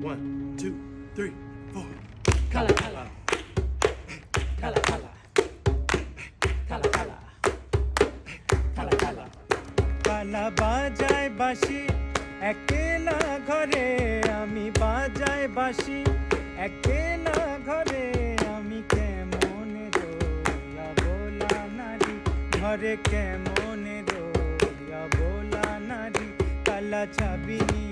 One, two, three, four. Kala kala, kala kala, kala kala, kala kala. কালা বাজায় বাঁশি একলা ঘরে, আমি বাজায় বাঁশি একলা ঘরে। আমি কেমন রইয়া বোলা নারী ঘরে, কেমন রইয়া বোলা নারী। কালা চাবি নিয়ে